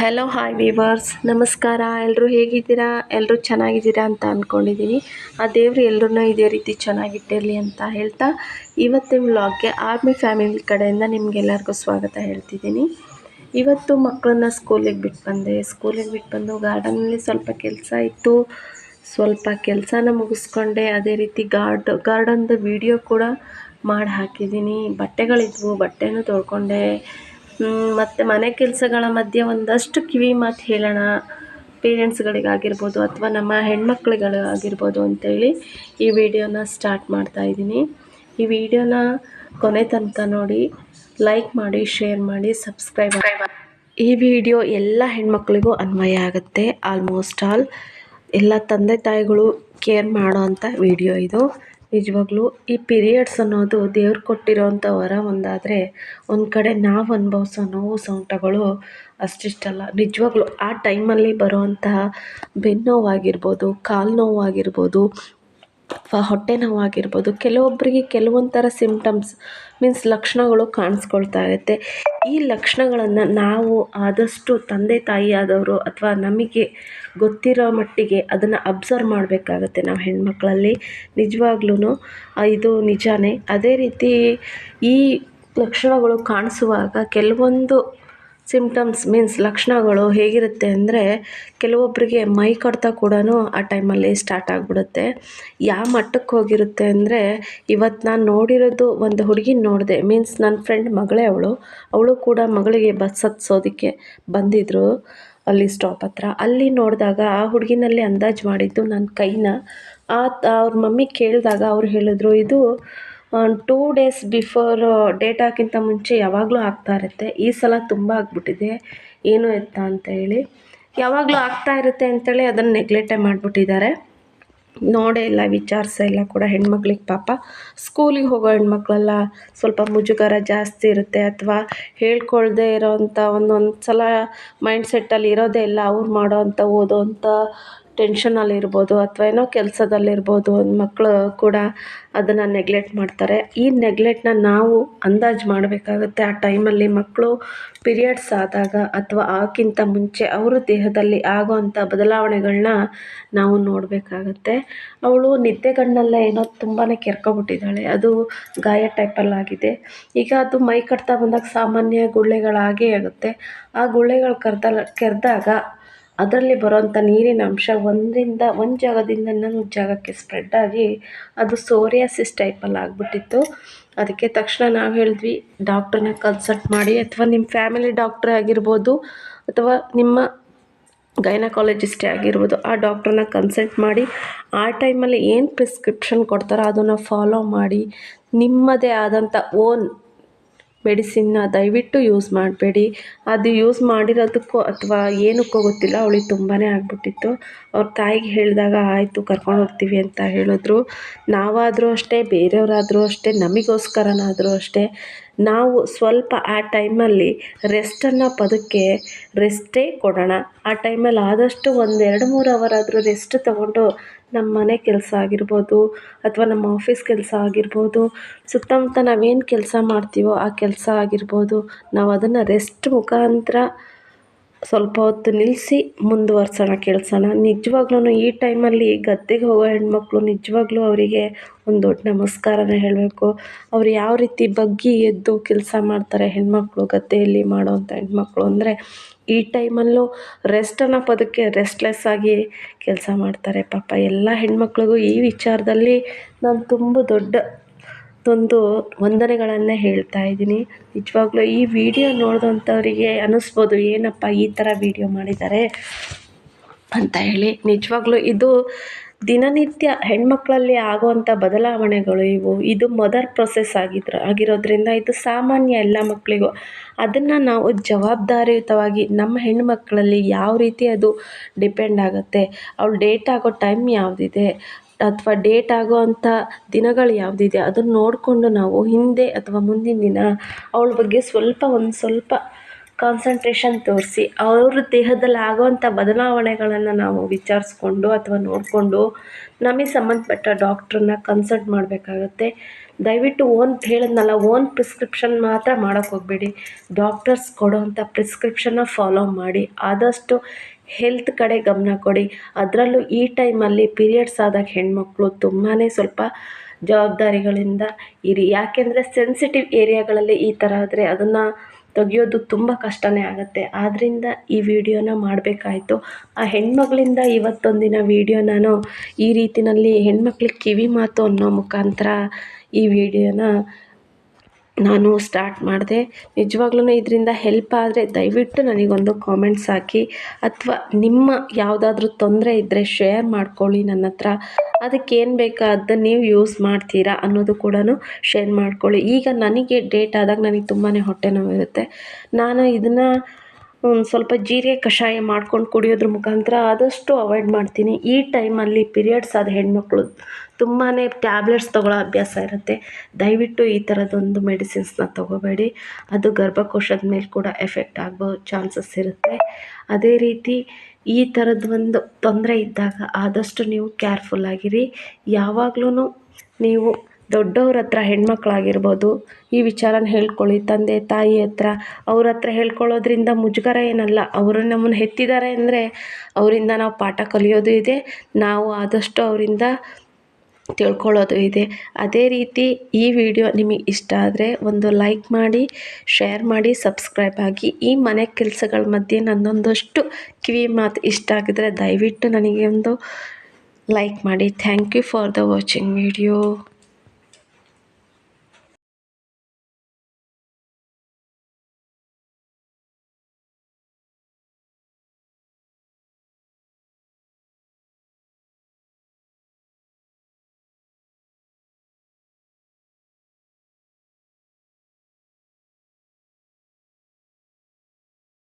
Hello hi viewers, ನಮಸ್ಕಾರ. ಎಲ್ಲರೂ ಹೇಗಿದ್ದೀರಾ? ಎಲ್ಲರೂ ಚೆನ್ನಾಗಿದ್ದೀರಾ ಅಂತ ಅಂದ್ಕೊಂಡಿದ್ದೀನಿ. ಆ ದೇವರು ಎಲ್ಲರನ್ನೂ ಇದೇ ರೀತಿ ಚೆನ್ನಾಗಿಟ್ಟಿರಲಿ ಅಂತ ಹೇಳ್ತಾ, ಇವತ್ತಿನ ವ್ಲಾಗ್ಗೆ ಆರ್ಮಿ ಫ್ಯಾಮಿಲಿ ಕಡೆಯಿಂದ ನಿಮಗೆಲ್ಲರಿಗೂ ಸ್ವಾಗತ ಹೇಳ್ತಿದ್ದೀನಿ. ಇವತ್ತು ಮಕ್ಕಳನ್ನ ಸ್ಕೂಲಿಗೆ ಬಿಟ್ಟು ಬಂದು ಗಾರ್ಡನಲ್ಲಿ ಸ್ವಲ್ಪ ಕೆಲಸ ಇತ್ತು. ಸ್ವಲ್ಪ ಕೆಲಸನ ಮುಗಿಸ್ಕೊಂಡೆ. ಅದೇ ರೀತಿ ಗಾರ್ಡನ್ದು ವಿಡಿಯೋ ಕೂಡ ಮಾಡಿ ಹಾಕಿದ್ದೀನಿ. ಬಟ್ಟೆಗಳಿದ್ವು, ಬಟ್ಟೆನೂ ತೊಳ್ಕೊಂಡೆ. ಮತ್ತು ಮನೆ ಕೆಲಸಗಳ ಮಧ್ಯೆ ಒಂದಷ್ಟು ಕಿವಿ ಮಾತು ಹೇಳೋಣ, ಪೇರೆಂಟ್ಸ್ಗಳಿಗಾಗಿರ್ಬೋದು ಅಥವಾ ನಮ್ಮ ಹೆಣ್ಮಕ್ಳುಗಳಿಗಾಗಿರ್ಬೋದು ಅಂಥೇಳಿ ಈ ವಿಡಿಯೋನ ಸ್ಟಾರ್ಟ್ ಮಾಡ್ತಾಯಿದ್ದೀನಿ. ಈ ವಿಡಿಯೋನ ಕೊನೆ ತನಕ ನೋಡಿ, ಲೈಕ್ ಮಾಡಿ, ಶೇರ್ ಮಾಡಿ, ಸಬ್ಸ್ಕ್ರೈಬ್. ಈ ವಿಡಿಯೋ ಎಲ್ಲ ಹೆಣ್ಮಕ್ಳಿಗೂ ಅನ್ವಯ ಆಗುತ್ತೆ. ಆಲ್ಮೋಸ್ಟ್ ಆಲ್ ಎಲ್ಲ ತಂದೆ ತಾಯಿಗಳು ಕೇರ್ ಮಾಡೋ ಅಂಥ ವಿಡಿಯೋ ಇದು. ನಿಜವಾಗ್ಲೂ ಈ ಪೀರಿಯಡ್ಸ್ ಅನ್ನೋದು ದೇವ್ರು ಕೊಟ್ಟಿರೋವಂಥ ವರ ಒಂದಾದರೆ, ಒಂದು ಕಡೆ ನಾವು ಅನುಭವಿಸೋ ನೋವು ಸಂಕಟಗಳು ಅಷ್ಟಿಷ್ಟಲ್ಲ. ನಿಜವಾಗ್ಲೂ ಆ ಟೈಮಲ್ಲಿ ಬರುವಂತಹ ಬೆನ್ನೋವಾಗಿರ್ಬೋದು, ಕಾಲು ನೋವಾಗಿರ್ಬೋದು ಅಥವಾ ಹೊಟ್ಟೆ ನೋವಾಗಿರ್ಬೋದು, ಕೆಲವೊಬ್ಬರಿಗೆ ಕೆಲವೊಂಥರ ಸಿಮ್ಟಮ್ಸ್ ಲಕ್ಷಣಗಳು ಕಾಣಿಸ್ಕೊಳ್ತಾ ಇರುತ್ತೆ. ಈ ಲಕ್ಷಣಗಳನ್ನು ನಾವು ಆದಷ್ಟು ತಂದೆ ತಾಯಿ ಆದವರು ಅಥವಾ ನಮಗೆ ಗೊತ್ತಿರೋ ಮಟ್ಟಿಗೆ ಅದನ್ನು ಅಬ್ಸರ್ವ್ ಮಾಡಬೇಕಾಗತ್ತೆ ನಾವು ಹೆಣ್ಮಕ್ಳಲ್ಲಿ. ನಿಜವಾಗ್ಲೂ ಇದು ನಿಜಾನೇ. ಅದೇ ರೀತಿ ಈ ಲಕ್ಷಣಗಳು ಕಾಣಿಸುವಾಗ ಕೆಲವೊಂದು ಸಿಮ್ಟಮ್ಸ್ ಲಕ್ಷಣಗಳು ಹೇಗಿರುತ್ತೆ ಅಂದರೆ, ಕೆಲವೊಬ್ಬರಿಗೆ ಮೈ ಕಡ್ತ ಕೂಡ ಆ ಟೈಮಲ್ಲಿ ಸ್ಟಾರ್ಟ್ ಆಗಿಬಿಡುತ್ತೆ. ಯಾವ ಮಟ್ಟಕ್ಕೆ ಹೋಗಿರುತ್ತೆ ಅಂದರೆ, ಇವತ್ತು ನಾನು ನೋಡಿರೋದು ಒಂದು ಹುಡುಗಿನ ನೋಡಿದೆ. ನನ್ನ ಫ್ರೆಂಡ್ ಮಗಳೇ ಅವಳು ಕೂಡ ಮಗಳಿಗೆ ಬಸ್ ಹತ್ಸೋದಕ್ಕೆ ಬಂದಿದ್ದರು ಅಲ್ಲಿ ಸ್ಟಾಪ್ ಹತ್ರ. ಅಲ್ಲಿ ನೋಡಿದಾಗ ಆ ಹುಡುಗಿನಲ್ಲಿ ಅಂದಾಜು ಮಾಡಿದ್ದು ನನ್ನ ಕೈನ. ಅವ್ರ ಮಮ್ಮಿ ಕೇಳಿದಾಗ ಅವ್ರು ಹೇಳಿದ್ರು, ಇದು 2 ಡೇಸ್ ಬಿಫೋರ್ ಡೇಟಾಕ್ಕಿಂತ ಮುಂಚೆ ಯಾವಾಗಲೂ ಆಗ್ತಾ ಇರುತ್ತೆ. ಈ ಸಲ ತುಂಬ ಆಗಿಬಿಟ್ಟಿದೆ, ಏನು ಎತ್ತ ಅಂತ ಹೇಳಿ. ಯಾವಾಗಲೂ ಆಗ್ತಾ ಇರುತ್ತೆ ಅಂತೇಳಿ ಅದನ್ನು ನೆಗ್ಲೆಕ್ಟೇ ಮಾಡಿಬಿಟ್ಟಿದ್ದಾರೆ. ನೋಡೇ ಇಲ್ಲ, ವಿಚಾರಿಸೇ ಇಲ್ಲ ಕೂಡ. ಹೆಣ್ಮಕ್ಳಿಗೆ ಪಾಪ ಸ್ಕೂಲಿಗೆ ಹೋಗೋ ಹೆಣ್ಮಕ್ಳೆಲ್ಲ ಸ್ವಲ್ಪ ಮುಜುಗರ ಜಾಸ್ತಿ ಇರುತ್ತೆ, ಅಥವಾ ಹೇಳ್ಕೊಳ್ದೇ ಇರೋವಂಥ ಒಂದೊಂದು ಸಲ ಮೈಂಡ್ಸೆಟ್ಟಲ್ಲಿ ಇರೋದೇ ಇಲ್ಲ. ಅವ್ರು ಮಾಡೋವಂಥ ಓದೋವಂಥ ಟೆನ್ಷನಲ್ಲಿರ್ಬೋದು ಅಥವಾ ಏನೋ ಕೆಲಸದಲ್ಲಿರ್ಬೋದು, ಮಕ್ಕಳು ಕೂಡ ಅದನ್ನು ನೆಗ್ಲೆಕ್ಟ್ ಮಾಡ್ತಾರೆ. ಈ ನೆಗ್ಲೆಕ್ಟ್ನ ನಾವು ಅಂದಾಜು ಮಾಡಬೇಕಾಗುತ್ತೆ. ಆ ಟೈಮಲ್ಲಿ ಮಕ್ಕಳು ಪೀರಿಯಡ್ಸ್ ಆದಾಗ ಅಥವಾ ಆಗೋಕ್ಕಿಂತ ಮುಂಚೆ ಅವರ ದೇಹದಲ್ಲಿ ಆಗೋವಂಥ ಬದಲಾವಣೆಗಳನ್ನ ನಾವು ನೋಡಬೇಕಾಗತ್ತೆ. ಅವಳು ನಿದ್ದೆಗಣ್ಣಲ್ಲೇ ಏನೋ ತುಂಬಾ ಕೆರ್ಕೊಬಿಟ್ಟಿದ್ದಾಳೆ. ಅದು ಗಾಯ ಟೈಪಲ್ಲಾಗಿದೆ. ಈಗ ಅದು ಮೈ ಕಟ್ತಾ ಬಂದಾಗ ಸಾಮಾನ್ಯ ಗುಳ್ಳೆಗಳಾಗೇ ಆಗುತ್ತೆ. ಆ ಗುಳ್ಳೆಗಳು ಕೆರೆದಾಗ ಅದರಲ್ಲಿ ಬರೋವಂಥ ನೀರಿನ ಅಂಶ ಒಂದು ಜಾಗದಿಂದ ಇನ್ನೊಂದು ಜಾಗಕ್ಕೆ ಸ್ಪ್ರೆಡ್ ಆಗಿ ಅದು ಸೋರಿಯಾಸಿಸ್ ಟೈಪಲ್ಲಿ ಆಗಿಬಿಟ್ಟಿತ್ತು. ಅದಕ್ಕೆ ತಕ್ಷಣ ನಾವು ಹೇಳಿದ್ವಿ, ಡಾಕ್ಟ್ರನ್ನ ಕನ್ಸಲ್ಟ್ ಮಾಡಿ, ಅಥವಾ ನಿಮ್ಮ ಫ್ಯಾಮಿಲಿ ಡಾಕ್ಟ್ರೇ ಆಗಿರ್ಬೋದು ಅಥವಾ ನಿಮ್ಮ ಗೈನಕಾಲಜಿಸ್ಟೇ ಆಗಿರ್ಬೋದು, ಆ ಡಾಕ್ಟ್ರನ್ನ ಕನ್ಸಲ್ಟ್ ಮಾಡಿ ಆ ಟೈಮಲ್ಲಿ ಏನು ಪ್ರಿಸ್ಕ್ರಿಪ್ಷನ್ ಕೊಡ್ತಾರೋ ಅದನ್ನು ಫಾಲೋ ಮಾಡಿ, ನಿಮ್ಮದೇ ಆದಂಥ ಓನ್ ಮೆಡಿಸಿನ್ನ ದಯವಿಟ್ಟು ಯೂಸ್ ಮಾಡಬೇಡಿ. ಅದು ಯೂಸ್ ಮಾಡಿರೋದಕ್ಕೋ ಅಥವಾ ಏನಕ್ಕೋ ಗೊತ್ತಿಲ್ಲ, ಅವಳಿಗೆ ತುಂಬಾ ಆಗಿಬಿಟ್ಟಿತ್ತು. ಅವ್ರ ತಾಯಿಗೆ ಹೇಳಿದಾಗ ಆಯಿತು ಕರ್ಕೊಂಡು ಹೋಗ್ತೀವಿ ಅಂತ ಹೇಳಿದ್ರು. ನಾವಾದರೂ ಅಷ್ಟೇ, ಬೇರೆಯವರಾದರೂ ಅಷ್ಟೇ, ನಮಗೋಸ್ಕರನಾದರೂ ಅಷ್ಟೇ, ನಾವು ಸ್ವಲ್ಪ ಆ ಟೈಮಲ್ಲಿ ರೆಸ್ಟನ್ನು ಪದಕ್ಕೆ ರೆಸ್ಟೇ ಕೊಡೋಣ. ಆ ಟೈಮಲ್ಲಿ ಆದಷ್ಟು 1-2-3 ಅವರ್ ಆದರೂ ರೆಸ್ಟ್ ತಗೊಂಡು ನಮ್ಮ ಮನೆ ಕೆಲಸ ಆಗಿರ್ಬೋದು ಅಥವಾ ನಮ್ಮ ಆಫೀಸ್ ಕೆಲಸ ಆಗಿರ್ಬೋದು, ಸುತ್ತಮುತ್ತ ನಾವೇನು ಕೆಲಸ ಮಾಡ್ತೀವೋ ಆ ಕೆಲಸ ಆಗಿರ್ಬೋದು, ನಾವು ಅದನ್ನು ರೆಸ್ಟ್ ಮುಖಾಂತರ ಸ್ವಲ್ಪ ಹೊತ್ತು ನಿಲ್ಲಿಸಿ ಮುಂದುವರ್ಸೋಣ ಕೆಲಸನ. ನಿಜವಾಗ್ಲೂ ಈ ಟೈಮಲ್ಲಿ ಗದ್ದೆಗೆ ಹೋಗೋ ಹೆಣ್ಮಕ್ಳು ನಿಜವಾಗ್ಲೂ ಅವರಿಗೆ ಒಂದು ದೊಡ್ಡ ನಮಸ್ಕಾರನೇ ಹೇಳಬೇಕು. ಅವ್ರು ಯಾವ ರೀತಿ ಬಗ್ಗಿ ಎದ್ದು ಕೆಲಸ ಮಾಡ್ತಾರೆ ಹೆಣ್ಮಕ್ಳು, ಗದ್ದೆಯಲ್ಲಿ ಮಾಡೋವಂಥ ಹೆಣ್ಮಕ್ಳು ಅಂದರೆ ಈ ಟೈಮಲ್ಲೂ ರೆಸ್ಟನ್ನು ಪದಕ್ಕೆ ರೆಸ್ಟ್ಲೆಸ್ ಆಗಿ ಕೆಲಸ ಮಾಡ್ತಾರೆ. ಪಾಪ ಎಲ್ಲ ಹೆಣ್ಮಕ್ಳಿಗೂ ಈ ವಿಚಾರದಲ್ಲಿ ನಾನು ತುಂಬ ದೊಡ್ಡದೊಂದು ವಂದನೆಗಳನ್ನೇ ಹೇಳ್ತಾ ಇದ್ದೀನಿ. ನಿಜವಾಗ್ಲೂ ಈ ವಿಡಿಯೋ ನೋಡಿದಂಥವರಿಗೆ ಅನ್ನಿಸ್ಬೋದು, ಏನಪ್ಪ ಈ ಥರ ವಿಡಿಯೋ ಮಾಡಿದ್ದಾರೆ ಅಂತ ಹೇಳಿ. ನಿಜವಾಗ್ಲೂ ಇದು ದಿನನಿತ್ಯ ಹೆಣ್ಮಕ್ಳಲ್ಲಿ ಆಗುವಂಥ ಬದಲಾವಣೆಗಳು ಇದು ಮದರ್ ಪ್ರೊಸೆಸ್ ಆಗಿರೋದ್ರಿಂದ ಇದು ಸಾಮಾನ್ಯ ಎಲ್ಲ ಮಕ್ಕಳಿಗೂ. ಅದನ್ನು ನಾವು ಜವಾಬ್ದಾರಿಯುತವಾಗಿ ನಮ್ಮ ಹೆಣ್ಣುಮಕ್ಕಳಲ್ಲಿ ಯಾವ ರೀತಿ ಅದು ಡಿಪೆಂಡ್ ಆಗುತ್ತೆ, ಅವಳು ಡೇಟ್ ಆಗೋ ಟೈಮ್ ಯಾವುದಿದೆ ಅಥವಾ ಡೇಟ್ ಆಗೋವಂಥ ದಿನಗಳು ಯಾವುದಿದೆ ಅದನ್ನು ನೋಡಿಕೊಂಡು ನಾವು ಹಿಂದೆ ಅಥವಾ ಮುಂದಿನ ದಿನ ಅವಳ ಬಗ್ಗೆ ಒಂದು ಸ್ವಲ್ಪ ಕಾನ್ಸಂಟ್ರೇಷನ್ ತೋರಿಸಿ ಅವ್ರ ದೇಹದಲ್ಲಿ ಆಗೋವಂಥ ಬದಲಾವಣೆಗಳನ್ನು ನಾವು ವಿಚಾರಿಸ್ಕೊಂಡು ಅಥವಾ ನೋಡಿಕೊಂಡು ನಮಗೆ ಸಂಬಂಧಪಟ್ಟ ಡಾಕ್ಟ್ರನ್ನ ಕನ್ಸಲ್ಟ್ ಮಾಡಬೇಕಾಗತ್ತೆ. ದಯವಿಟ್ಟು ಹೇಳಿದ್ನಲ್ಲ ಓನ್ ಪ್ರಿಸ್ಕ್ರಿಪ್ಷನ್ ಮಾತ್ರ ಮಾಡೋಕ್ಕೆ ಹೋಗಬೇಡಿ. ಡಾಕ್ಟರ್ಸ್ ಕೊಡೋವಂಥ ಪ್ರಿಸ್ಕ್ರಿಪ್ಷನ್ನ ಫಾಲೋ ಮಾಡಿ. ಆದಷ್ಟು ಹೆಲ್ತ್ ಕಡೆ ಗಮನ ಕೊಡಿ. ಅದರಲ್ಲೂ ಈ ಟೈಮಲ್ಲಿ ಪೀರಿಯಡ್ಸ್ ಆದಾಗ ಹೆಣ್ಮಕ್ಳು ತುಂಬಾ ಸ್ವಲ್ಪ ಜವಾಬ್ದಾರಿಗಳಿಂದ ಇರಿ. ಯಾಕೆಂದರೆ ಸೆನ್ಸಿಟಿವ್ ಏರಿಯಾಗಳಲ್ಲಿ ಈ ಥರ ಆದರೆ ಅದನ್ನು ತೆಗಿಯೋದು ತುಂಬ ಕಷ್ಟನೇ ಆಗುತ್ತೆ. ಆದ್ದರಿಂದ ಈ ವಿಡಿಯೋನ ಮಾಡಬೇಕಾಯ್ತು. ಆ ಹೆಣ್ಮಗಳಿಂದ ಇವತ್ತೊಂದಿನ ವಿಡಿಯೋ ನಾನು ಈ ರೀತಿಯಲ್ಲಿ ಹೆಣ್ಮಕ್ಳಿಗೆ ಕಿವಿ ಮಾತು ಅನ್ನೋ ಮುಖಾಂತರ ಈ ವಿಡಿಯೋನ ನಾನು ಸ್ಟಾರ್ಟ್ ಮಾಡಿದೆ. ನಿಜವಾಗ್ಲೂ ಇದರಿಂದ ಹೆಲ್ಪ್ ಆದರೆ ದಯವಿಟ್ಟು ನನಗೊಂದು ಕಾಮೆಂಟ್ಸ್ ಹಾಕಿ, ಅಥವಾ ನಿಮ್ಮ ಯಾವುದಾದ್ರೂ ತೊಂದರೆ ಇದ್ದರೆ ಶೇರ್ ಮಾಡ್ಕೊಳ್ಳಿ ನನ್ನ ಹತ್ರ. ಅದಕ್ಕೇನು ಬೇಕಾದ ನೀವು ಯೂಸ್ ಮಾಡ್ತೀರಾ ಅನ್ನೋದು ಕೂಡ ಶೇರ್ ಮಾಡ್ಕೊಳ್ಳಿ. ಈಗ ನನಗೆ ಡೇಟ್ ಆದಾಗ ನನಗೆ ತುಂಬಾ ಹೊಟ್ಟೆ ನೋವಿರುತ್ತೆ. ನಾನು ಇದನ್ನು ಸ್ವಲ್ಪ ಜೀರಿಗೆ ಕಷಾಯ ಮಾಡ್ಕೊಂಡು ಕುಡಿಯೋದ್ರ ಮುಖಾಂತರ ಆದಷ್ಟು ಅವಾಯ್ಡ್ ಮಾಡ್ತೀನಿ. ಈ ಟೈಮಲ್ಲಿ ಪೀರಿಯಡ್ಸ್ ಆದ ಹೆಣ್ಮಕ್ಳು ತುಂಬಾ ಟ್ಯಾಬ್ಲೆಟ್ಸ್ ತೊಗೊಳ್ಳೋ ಅಭ್ಯಾಸ ಇರುತ್ತೆ. ದಯವಿಟ್ಟು ಈ ಥರದೊಂದು ಮೆಡಿಸಿನ್ಸ್ನ ತೊಗೋಬೇಡಿ. ಅದು ಗರ್ಭಕೋಶದ ಮೇಲೆ ಕೂಡ ಎಫೆಕ್ಟ್ ಆಗೋ ಚಾನ್ಸಸ್ ಇರುತ್ತೆ. ಅದೇ ರೀತಿ ಈ ಥರದ್ದು ಒಂದು ತೊಂದರೆ ಇದ್ದಾಗ ಆದಷ್ಟು ನೀವು ಕೇರ್ಫುಲ್ಲಾಗಿರಿ. ಯಾವಾಗಲೂ ನೀವು ದೊಡ್ಡವ್ರ ಹತ್ರ ಹೆಣ್ಮಕ್ಳಾಗಿರ್ಬೋದು ಈ ವಿಚಾರನ ಹೇಳ್ಕೊಳ್ಳಿ. ತಂದೆ ತಾಯಿ ಹತ್ರ ಅವ್ರ ಹತ್ರ ಹೇಳ್ಕೊಳ್ಳೋದ್ರಿಂದ ಮುಜುಗರ ಏನಲ್ಲ. ಅವರು ನಮ್ಮನ್ನು ಹೆತ್ತಿದ್ದಾರೆ ಅಂದರೆ ಅವರಿಂದ ನಾವು ಪಾಠ ಕಲಿಯೋದು ಇದೆ, ನಾವು ಆದಷ್ಟು ಅವರಿಂದ ತಿಳ್ಕೊಳ್ಳೋದು ಇದೆ. ಅದೇ ರೀತಿ ಈ ವಿಡಿಯೋ ನಿಮಗೆ ಇಷ್ಟ ಆದರೆ ಒಂದು ಲೈಕ್ ಮಾಡಿ, ಶೇರ್ ಮಾಡಿ, ಸಬ್ಸ್ಕ್ರೈಬ್ ಆಗಿ. ಈ ಮನೆ ಕೆಲಸಗಳ ಮಧ್ಯೆ ನನ್ನೊಂದಷ್ಟು ಕಿವಿ ಮಾತು ಇಷ್ಟ ಆಗಿದ್ರೆ ದಯವಿಟ್ಟು ನನಗೆ ಒಂದು ಲೈಕ್ ಮಾಡಿ. Thank you for the watching video.